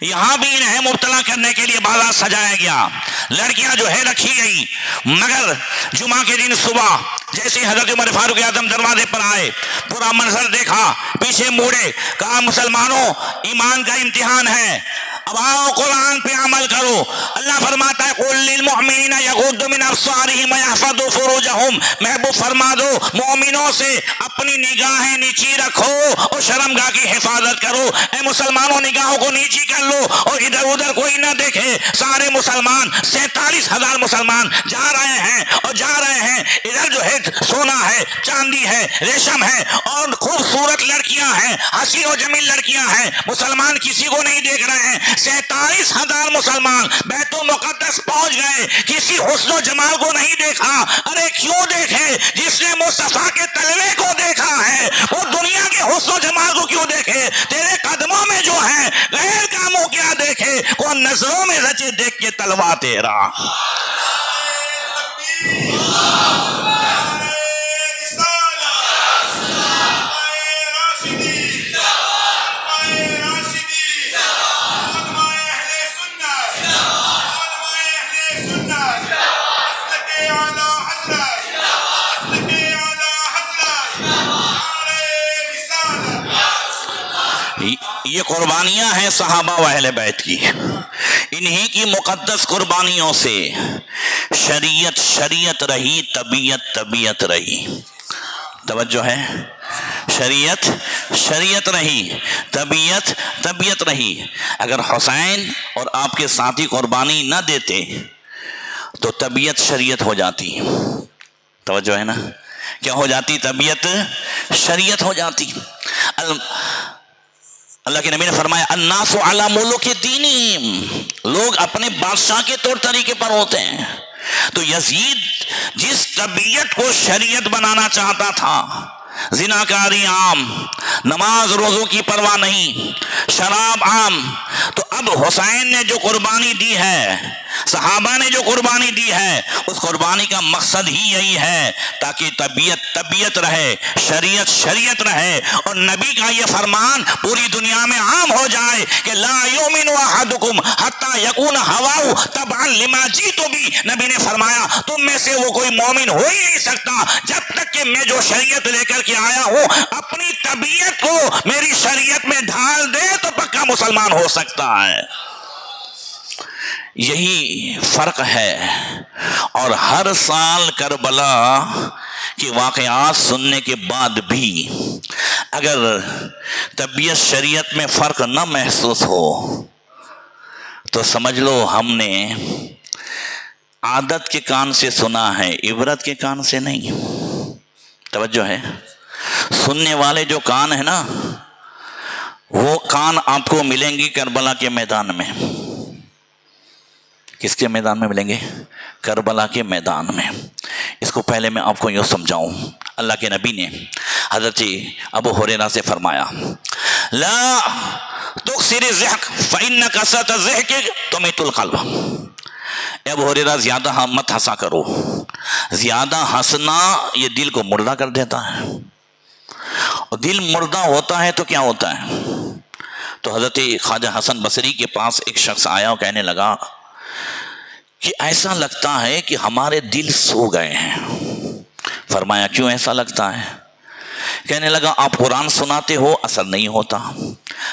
यहां भी इन्हें मुब्तला करने के लिए बाजार सजाया गया, लड़कियां जो है रखी गई। मगर जुमा के दिन सुबह जैसे हजरत उमर फारूक आजम दरवाजे पर आए, पूरा मंजर देखा, पीछे मुड़े, कहा मुसलमानों ईमान का इम्तिहान है, अब आओ कुरान पे अमल करो। अल्लाह फरमाता है कुल लिल मुमिनीना यगुद्दू मिन अब्सारिहिम व यहफज़ू फुरूजहुम, महबूब फरमा दो मोमिनों से अपनी निगाहें नीची रखो और शर्मगाह की हिफाजत करो। ए मुसलमानों निगाहों को नीची कर लो और इधर उधर कोई ना देखे। सारे मुसलमान 47,000 मुसलमान जा रहे हैं और जा रहे हैं। इधर जो है सोना है, चांदी है, रेशम है और खूबसूरत लड़कियां हैं, हसी और जमील लड़कियां हैं। मुसलमान किसी को नहीं देख रहे हैं। 47,000 मुसलमान बैतुल मुक़द्दस पहुंच गए, किसी हुस्न जमाल को नहीं देखा। अरे क्यों देखे? जिसने मुस्तफा के तलवे को देखा है वो दुनिया के हुस्न जमाल को क्यों देखे? तेरे कदमों में जो है गैर कामों क्या देखे? कौन नजरों में रचे देख के तलवा तेरा। ये कुर्बानियां हैं सहाबा व अहले बैत की। इन्हीं की मुकद्दस कुर्बानियों से शरीयत शरीयत रही, तबीयत तबीयत रही। तवज्जो है, शरीयत शरीयत रही, तबीयत तबीयत रही। अगर हुसैन और आपके साथी कुर्बानी न देते तो तबीयत शरीयत हो जाती। तवज्जो है ना, क्या हो जाती? तबीयत शरीयत हो जाती। अल्लाह के नबी ने फरमाया अन्नासु अला मुलुकी दीनिहिम, लोग अपने बादशाह के तौर तरीके पर होते हैं। तो यजीद जिस तबीयत को शरीयत बनाना चाहता था, जिनाकारी आम, नमाज रोज़ों की परवाह नहीं, शराब आम। तो अब हुसैन ने जो कुर्बानी दी है, सहाबा ने जो कुर्बानी दी है, उस कुर्बानी का मकसद ही यही है ताकि तबीयत रहे, शरीयत शरीयत रहे, और नबी का ये फरमान पूरी दुनिया में आम हो जाए कि ला युमिनु अहदुकुम हत्ता यकून हवाउ तबअन लिमा जीतु भी। नबी ने फरमाया तुम में से वो कोई मोमिन हो ही नहीं सकता जब तक कि मैं जो शरीयत लेकर के आया हूं अपनी तबीयत को मेरी शरीयत में ढाल दे तो पक्का मुसलमान हो सकता है। यही फर्क है। और हर साल करबला की वाक़यात सुनने के बाद भी अगर तबीयत शरीयत में फ़र्क न महसूस हो तो समझ लो हमने आदत के कान से सुना है, इबरत के कान से नहीं। तवज्जो है, सुनने वाले जो कान है ना, वो कान आपको मिलेंगी करबला के मैदान में। किसके मैदान में मिलेंगे? करबला के मैदान में। इसको पहले मैं आपको यूँ समझाऊँ। अल्लाह के नबी ने हज़रत अबू हुरैरा से फरमाया, ला तुक्सिर ज़िहक फ़इन्न कसरत ज़िहक तुमीतुल क़ल्ब। अबू हुरैरा ज़्यादा मत हंसा करो, ज़्यादा हंसना ये दिल को मुर्दा कर देता है, और दिल मुर्दा होता है तो क्या होता है? तो हज़रत ख्वाजा हसन बसरी के पास एक शख्स आया और कहने लगा कि ऐसा लगता है कि हमारे दिल सो गए हैं। फरमाया क्यों ऐसा लगता है? कहने लगा आप कुरान सुनाते हो असर नहीं होता,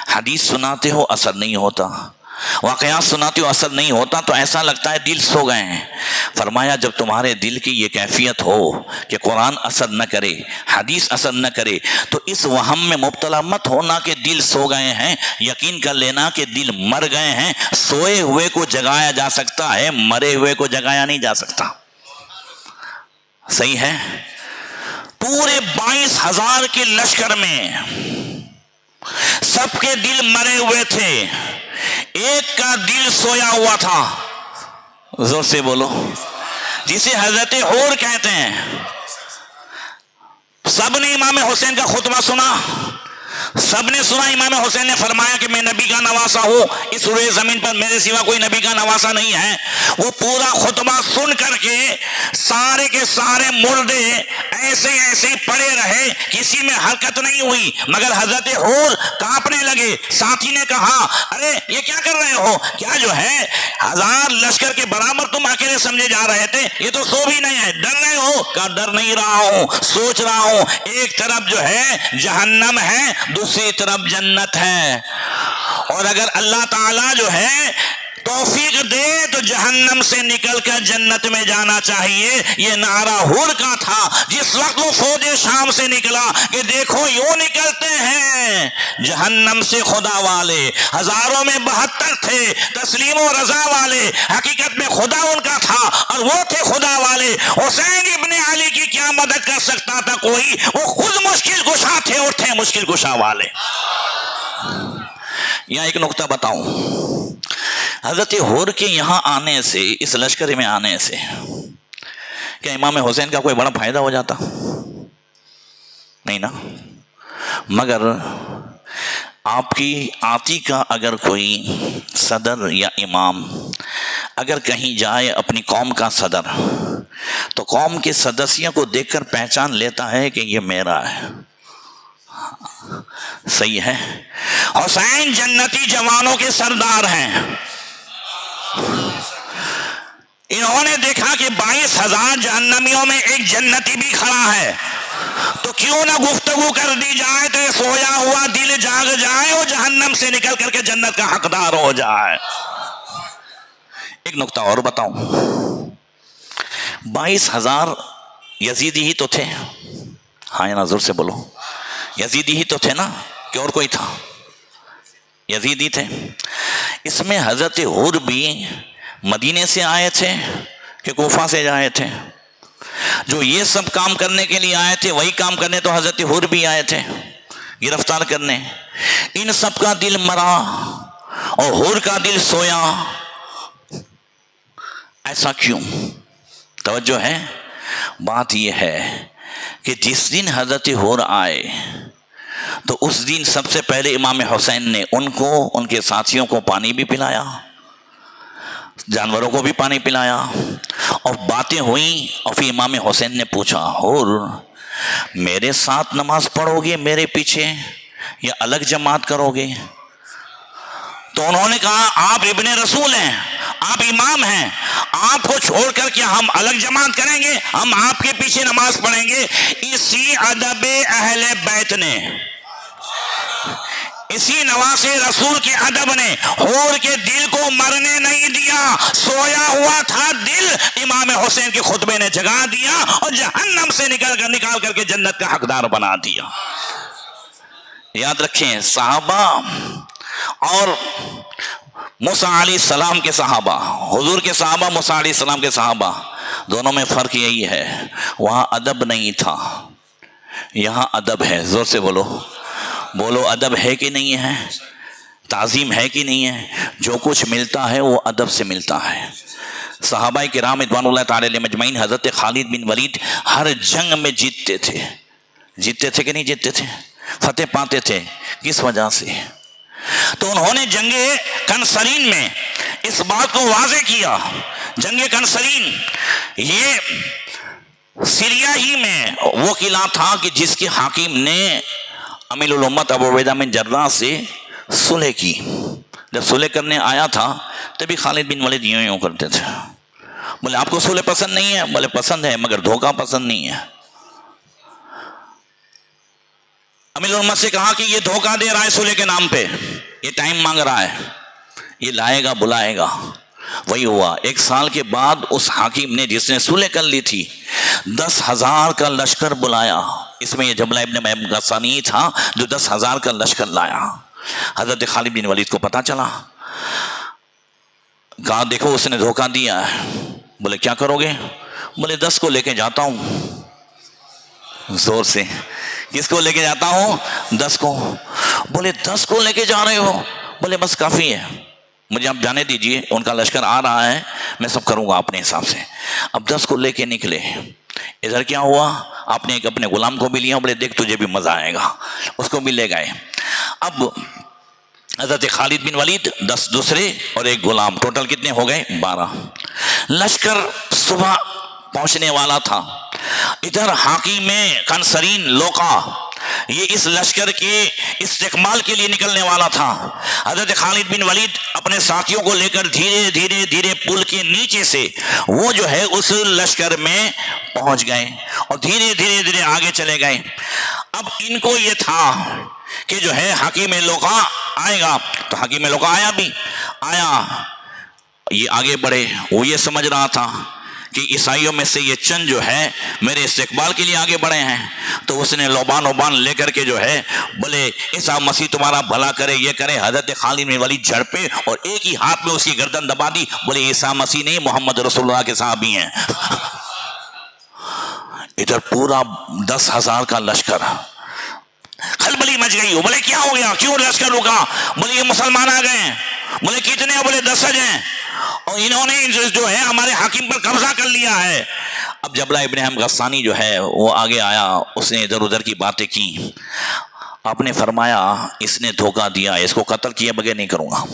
हदीस सुनाते हो असर नहीं होता, वाक़यात सुनाते हो असर नहीं होता, तो ऐसा लगता है दिल सो गए हैं। फरमाया जब तुम्हारे दिल की ये कैफियत हो कि कुरान असर न करे, हदीस असर न करे, तो इस वहम में मुब्तला मत होना कि दिल सो गए हैं। यकीन कर लेना कि दिल मर गए हैं। सोए हुए को जगाया जा सकता है, मरे हुए को जगाया नहीं जा सकता। सही है? पूरे 22,000 के लश्कर में सबके दिल मरे हुए थे, एक का दिल सोया हुआ था। जोर से बोलो, जिसे हजरत हूर कहते हैं। सबने इमाम हुसैन का खुतबा सुना, सबने सुना। इमाम हुसैन ने फरमाया कि मैं नबी का नवासा हूँ, इस रुए ज़मीन पर मेरे सिवा कोई नबी का नवासा नहीं है। वो पूरा खुतबा सुन करके सारे के सारे मुर्दे ऐसे ऐसे पड़े रहे, किसी में हरकत नहीं हुई, मगर हजरत हूर कांपने लगे। साथी ने कहा अरे ये क्या कर रहे हो? क्या जो है 1000 लश्कर के बराबर तुम अकेले समझे जा रहे थे, ये तो सो भी नहीं है, डर रहे हो? क्या डर नहीं रहा हूँ, सोच रहा हूँ एक तरफ जो है जहन्नम है, दूसरी तरफ जन्नत है, और अगर अल्लाह ताला जो है तौफीक दे तो जहन्नम से निकलकर जन्नत में जाना चाहिए। ये नारा हुर का था जिस वक्त वो फौजे शाम से निकला कि देखो यूं निकलते हैं जहन्नम से खुदा वाले। हजारों में 72 थे तस्लीम और रजा वाले, हकीकत में खुदा उनका था और वो थे खुदा वाले। हुसैन इब्ने अली की क्या मदद कर सकता था कोई? वो खुद मुश्किल कुशा थे और थे मुश्किल कुशा वाले। यहाँ एक नुक्ता बताऊं, हजरत हुर के यहाँ आने से, इस लश्कर में आने से क्या इमाम हुसैन का कोई बड़ा फायदा हो जाता? नहीं ना। मगर आपकी आती का अगर कोई सदर या इमाम अगर कहीं जाए अपनी कौम का सदर, तो कौम के सदस्यों को देखकर पहचान लेता है कि ये मेरा है। सही है? हुसैन जन्नती जवानों के सरदार हैं। इन्होंने देखा कि 22,000 जहन्नमियों में एक जन्नती भी खड़ा है, तो क्यों ना गुफ्तगू कर दी जाए तो ये सोया हुआ दिल जाग जाए और जहन्नम से निकल करके जन्नत का हकदार हो जाए। एक नुक्ता और बताऊं, 22,000 यजीदी ही तो थे। हाँ या ना, जोर से बोलो। यजीदी ही तो थे ना, कि और कोई था? यजीदी थे। इसमें हजरत हुर भी मदीने से आए थे कि कोफा से आए थे? जो ये सब काम करने के लिए आए थे वही काम करने तो हजरत हुर भी आए थे, गिरफ्तार करने। इन सब का दिल मरा और हुर का दिल सोया। ऐसा क्यों? तवज्जो है? बात यह है कि जिस दिन हजरत हुर आए तो उस दिन सबसे पहले इमाम हुसैन ने उनको, उनके साथियों को पानी भी पिलाया, जानवरों को भी पानी पिलाया, और बातें हुई। और फिर इमाम हुसैन ने पूछा, और मेरे साथ नमाज पढ़ोगे मेरे पीछे या अलग जमात करोगे? तो उन्होंने कहा, आप इब्ने रसूल हैं, आप इमाम हैं, आपको छोड़ कर के हम अलग जमात करेंगे? हम आपके पीछे नमाज पढ़ेंगे। इसी अदब अहले बैत ने, इसी नवासे रसूल के अदब ने हूर के दिल को मरने नहीं दिया। सोया हुआ था दिल, इमाम हुसैन के खुतबे ने जगा दिया और जहन्नम से निकाल करके जन्नत का हकदार बना दिया। याद रखें, सहाबा और मूसा अलैहिस्सलाम के सहाबा, हुजूर के सहाबा, मूसा अलैहिस्सलाम के सहाबा, दोनों में फ़र्क यही है, वहाँ अदब नहीं था, यहाँ अदब है। ज़ोर से बोलो, बोलो, अदब है कि नहीं है? ताज़ीम है कि नहीं है? जो कुछ मिलता है वो अदब से मिलता है। सहाबाए किराम रिज़वानुल्लाह तआला अलैहिम अजमईन, हज़रत खालिद बिन वलीद हर जंग में जीतते थे। जीतते थे कि नहीं जीतते थे? फतेह पाते थे। किस वजह से? तो उन्होंने जंगे कनसरीन में इस बात को वाज़े किया। जंगे कनसरीन ये सीरिया ही में वो किला था कि जिसके हाकिम ने अमीरुल उम्मत अबू उबैदा बिन जर्राह से सुलह की। जब सुलह करने आया था तभी खालिद बिन वलीद यूं करते थे, बोले आपको सुलह पसंद नहीं है? बोले पसंद है मगर धोखा पसंद नहीं है। अमीरुल उम्मत से कहा कि ये धोखा दे रहा है सुलह के नाम पे, ये टाइम मांग रहा है, ये लाएगा बुलाएगा। वही हुआ। 1 साल के बाद उस हाकिम ने जिसने सुलह कर ली थी 10,000 का लश्कर बुलाया। इसमें ये जबला इब्न गस्सानी था जो 10,000 का लश्कर लाया। हजरत खालिद बिन वलीद को पता चला, कहा देखो उसने धोखा दिया है। बोले क्या करोगे? बोले 10 को लेके जाता हूं। जोर से, किसको लेके जाता हूं? 10 को। बोले 10 को लेके जा रहे हो? बोले बस काफी है, मुझे आप जाने दीजिए, उनका लश्कर आ रहा है, मैं सब करूंगा अपने हिसाब से। अब 10 को लेके निकले। इधर क्या हुआ, आपने एक अपने गुलाम को भी लिया, बोले देख तुझे भी मजा आएगा, उसको भी ले गए। अब हज़रत खालिद बिन वलीद 10 दूसरे और एक गुलाम, टोटल कितने हो गए? 12। लश्कर सुबह पहुंचने वाला था। इधर हाकिम में कनसरीन लोका ये इस लश्कर के इस्तेकमाल के लिए निकलने वाला था। हज़रत खालिद बिन वलीद अपने साथियों को लेकर धीरे धीरे धीरे पुल के नीचे से वो जो है उस लश्कर में पहुंच गए और धीरे धीरे धीरे आगे चले गए। अब इनको ये था कि जो है हाकिम लोका आएगा, तो हाकिम लोका आया भी आया, ये आगे बढ़े। वो ये समझ रहा था कि ईसाइयों में से ये चंद जो है मेरे इस्तेकबाल के लिए आगे बढ़े हैं। तो उसने लोबान ओबान लेकर के जो है बोले ईसा मसीह तुम्हारा भला करे, ये करे। हज़रत खालिद बिन वलीद झड़ पे और एक ही हाथ में उसकी गर्दन दबा दी। बोले ईसा मसीह नहीं, मोहम्मद रसूलुल्लाह के साहबी हैं। इधर पूरा 10,000 का लश्कर, खलबली मच गई। बोले क्या हो गया, क्यों लश्कर रुका? बोले ये मुसलमान आ गए हैं। बोले कितने? बोले 10 हैं और इन्होंने जो है हमारे हाकिम पर कब्जा कर लिया है। अब जबला इब्न गस्सानी जो है वो आगे आया, उसने इधर उधर की बातें की। आपने फरमाया इसने धोखा दिया, इसको कत्ल किए बगैर नहीं करूंगा।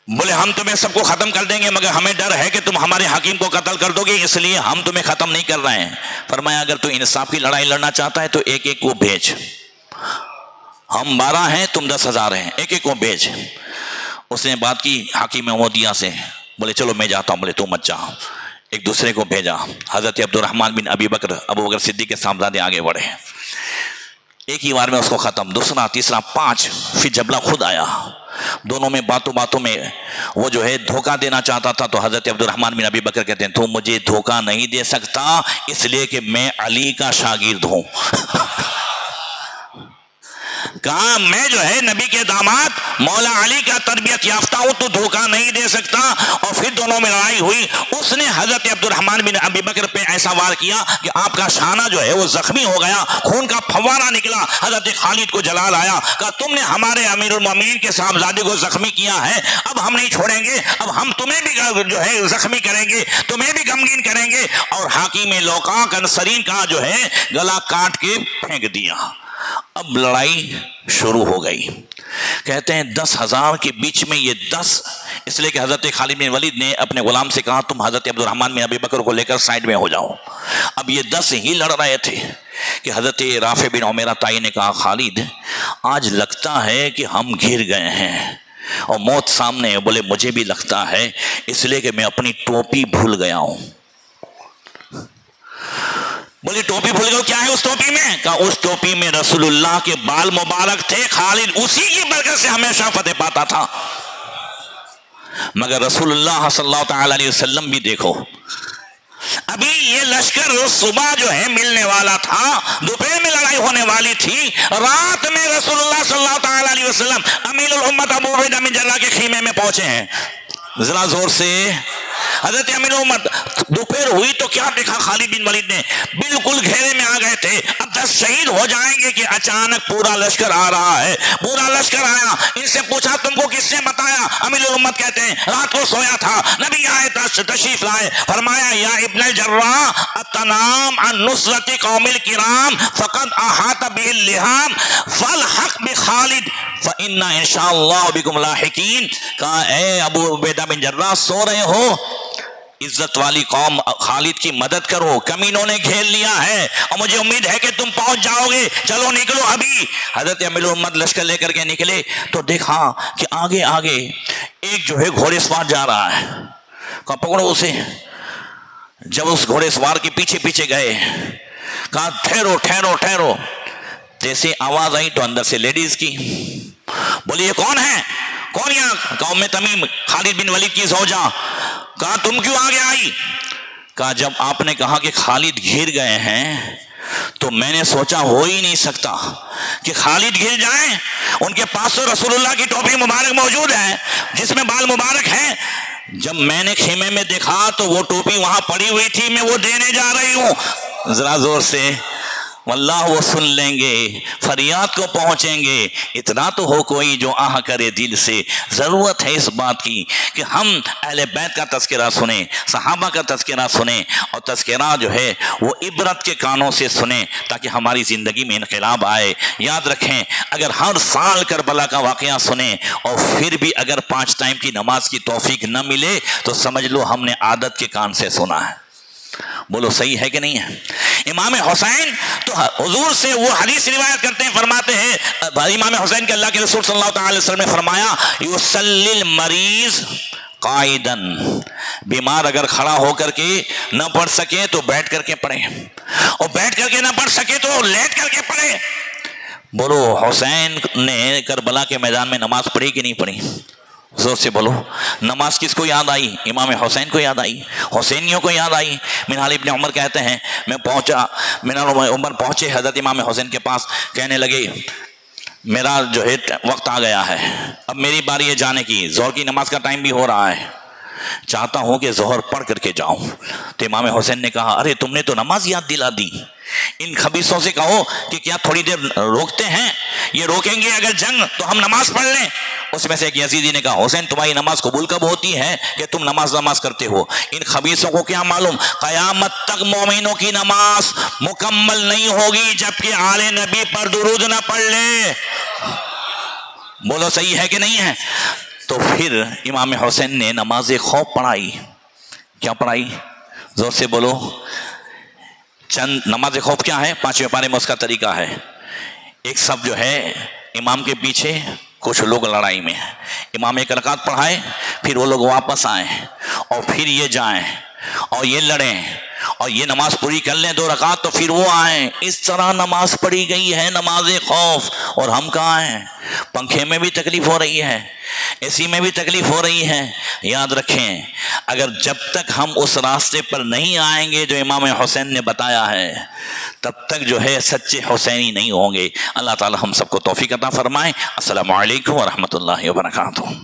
बोले हम तुम्हें सबको खत्म कर देंगे मगर हमें डर है कि तुम हमारे हाकिम को कत्ल कर दोगे, इसलिए हम तुम्हें खत्म नहीं कर रहे हैं। फरमाया अगर तू इंसाफ की लड़ाई लड़ना चाहता है तो एक एक को भेज, हम 12 हैं तुम 10,000 हैं, एक एक को भेज। उसने बात की हाकिम मोदिया से, बोले चलो मैं जाता हूँ। बोले तू मत जा। एक दूसरे को भेजा। हज़रत अब्दुर्रहमान बिन अबू बकर सिद्दीक़ के सामज़ादे आगे बढ़े, एक ही बार में उसको ख़त्म। दूसरा, तीसरा, 5। फिर जबला खुद आया। दोनों में बातों बातों में वो जो है धोखा देना चाहता था। तो हज़रत अब्दुर्रहमान बिन अबू बकर कहते हैं तू मुझे धोखा नहीं दे सकता, इसलिए कि मैं अली का शागिर्द हूँ। कहा मैं जो है नबी के दामाद मौला अली का तरबियत याफ्ता हूं, तो धोखा नहीं दे सकता। और फिर दोनों में लड़ाई हुई। उसने हजरत अब्दुर्रहमान बिन अबी बकर पे ऐसा वार किया कि आपका शाना जो है वो जख्मी हो गया, खून का फव्वारा निकला। हजरत खालिद को जलाल आया, कहा तुमने हमारे अमीरुल मोमिनीन के साहबजादे को जख्मी किया है, अब हम नहीं छोड़ेंगे, अब हम तुम्हें भी जो है जख्मी करेंगे, तुम्हें भी गमगीन करेंगे। और हाकिम लोका कनसरीन का जो है गला काट के फेंक दिया। अब लड़ाई शुरू हो गई। कहते हैं 10,000 के बीच में ये 10, इसलिए कि हज़रत खालिद बिन वलीद ने अपने गुलाम से कहा तुम हज़रत अब्दुर्रहमान बिन अबी बकर को लेकर साइड में हो जाओ। अब ये 10 ही लड़ रहे थे कि हज़रत राफ़े बिन उमैरा ताई ने कहा खालिद आज लगता है कि हम घिर गए हैं और मौत सामने है। बोले मुझे भी लगता है, इसलिए कि मैं अपनी टोपी भूल गया हूं। बोले टोपी भूल गए, क्या है उस टोपी में? कहा उस टोपी में रसूलुल्लाह के बाल मुबारक थे, खालिद उसी की बरकत से हमेशा फतेह पाता था। मगर रसूलुल्लाह सल्लल्लाहु अलैहि वसल्लम भी देखो, अभी ये लश्कर सुबह जो है मिलने वाला था, दोपहर में लड़ाई होने वाली थी, रात में रसूलुल्लाह सल्लल्लाहु अलैहि वसल्लम अमीरुल उम्मत अबू उबैदा बिन जर्राह के खीमे में पहुंचे हैं। जरा जोर से हजरत अमीरुल उम्मत, दोपहर हुई तो क्या देखा खालिद बिन वलीद ने, बिल्कुल घेरे में आ गए थे। अब 10 शहीद हो जाएंगे कि अचानक पूरा लश्कर आ रहा है। पूरा लश्कर आया, इनसे पूछा तुमको किसने बताया? अमीरुल उम्मत कहते हैं रात को सोया था, नबी आए तशरीफ लाए, फरमाया या इब्न जर्राह अतनाम अन नुसरत कौमिल किराम फकद अहात बिल लिहाम फल हक बि खालिद फइन्ना इंशाअल्लाह बिकुम लाहिकीन। कहा ए अबू उबैदा बिन जर्राह सो रहे हो, इज्जत वाली कौम खालिद की मदद करो, कमीनों ने घेर लिया है और मुझे उम्मीद है कि तुम पहुंच जाओगे, चलो निकलो अभी। हजरत अमीरुल उम्मत लश्कर लेकर के निकले तो देखा कि आगे आगे एक जो है घोड़ेसवार जा रहा है। कहा पकड़ो उसे। जब उस घोड़ेसवार के पीछे पीछे गए, कहा ठहरो ठहरो ठहरो। जैसे आवाज आई तो अंदर से लेडीज की, बोली ये कौन है? कौन? यहाँ कौम में तमीम खालिद बिन वलीद की ज़ौजा। कहा तुम क्यों आगे आई? कहा जब आपने कहा कि खालिद घिर गए हैं तो मैंने सोचा हो ही नहीं सकता कि खालिद घिर जाएं। उनके पास तो रसूलुल्लाह की टोपी मुबारक मौजूद है जिसमें बाल मुबारक हैं। जब मैंने खेमे में देखा तो वो टोपी वहां पड़ी हुई थी, मैं वो देने जा रही हूं। जरा जोर से वल्लाह वो सुन लेंगे, फरियाद को पहुंचेंगे। इतना तो हो कोई जो आह करे दिल से। ज़रूरत है इस बात की कि हम अहले बैत का तज़किरा सुने, सहाबा का तज़किरा सुने और तज़किरा जो है वो इबरत के कानों से सुने ताकि हमारी ज़िंदगी में इनक़िलाब आए। याद रखें, अगर हर साल करबला का वाक़या सुने और फिर भी अगर 5 टाइम की नमाज की तौफीक न मिले तो समझ लो हमने आदत के कान से सुना है। बोलो सही है कि नहीं है? इमाम हुसैन तो हुजूर से वो हदीस रिवायत करते हैं, फरमाते हैं इमाम हुसैन के अल्लाह के रसूल सल्लल्लाहु अलैहि वसल्लम ने फरमाया युसल्लिल मरीज काइदन, बीमार अगर खड़ा होकर के न पढ़ सके तो बैठ करके पढ़े और बैठ करके न पढ़ सके तो लेट करके पढ़े। बोलो हुसैन ने करबला के मैदान में नमाज पढ़ी कि नहीं पढ़ी? जोर से बोलो। नमाज किसको याद आई? इमाम हुसैन को याद आई, हुसैनियों को याद आई। मिनहाल इब्न उमर कहते हैं मैं पहुंचा, मिनहाल उमर पहुंचे हजरत इमाम हुसैन के पास, कहने लगे मेरा जो है वक्त आ गया है, अब मेरी बारी है जाने की, ज़ोहर की नमाज का टाइम भी हो रहा है, चाहता हूं कि ज़ोहर पढ़ करके जाऊं। तो इमाम हुसैन ने कहा अरे तुमने तो नमाज याद दिला दी, इन खबीसों से कहो कि क्या थोड़ी देर रोकते हैं, ये रोकेंगे अगर जंग तो हम नमाज पढ़ लें। उसमें से एक यजीदी ने कहा हुसैन तुम्हारी नमाज कबूल कब होती है कि तुम नमाज करते हो? इन खबीसों को क्या मालूम क़यामत तक मोमिनों की नमाज मुकम्मल नहीं होगी जबकि आले नबी पर दुरूद न पढ़ ले। बोलो सही है कि नहीं है? तो फिर इमाम हुसैन ने नमाज खौफ पढ़ाई। क्या पढ़ाई? जोर से बोलो। चंद नमाज खौफ क्या है? 5वें पारे में उसका तरीका है, एक सब जो है इमाम के पीछे, कुछ लोग लड़ाई में हैं, इमाम एक रकात पढ़ाए, फिर वो लोग वापस आए और फिर ये जाएं और ये लड़ें और ये नमाज पूरी कर लें 2 रकात तो फिर वो आए। इस तरह नमाज पढ़ी गई है नमाज खौफ। और हम कहाँ हैं? पंखे में भी तकलीफ हो रही है, एसी में भी तकलीफ हो रही है। याद रखें, अगर जब तक हम उस रास्ते पर नहीं आएंगे जो इमाम हुसैन ने बताया है तब तक जो है सच्चे हुसैनी नहीं होंगे। अल्लाह ताला हम सबको तौफीक अता फरमाए। अस्सलामु अलैकुम व रहमतुल्लाहि व बरकातुहू।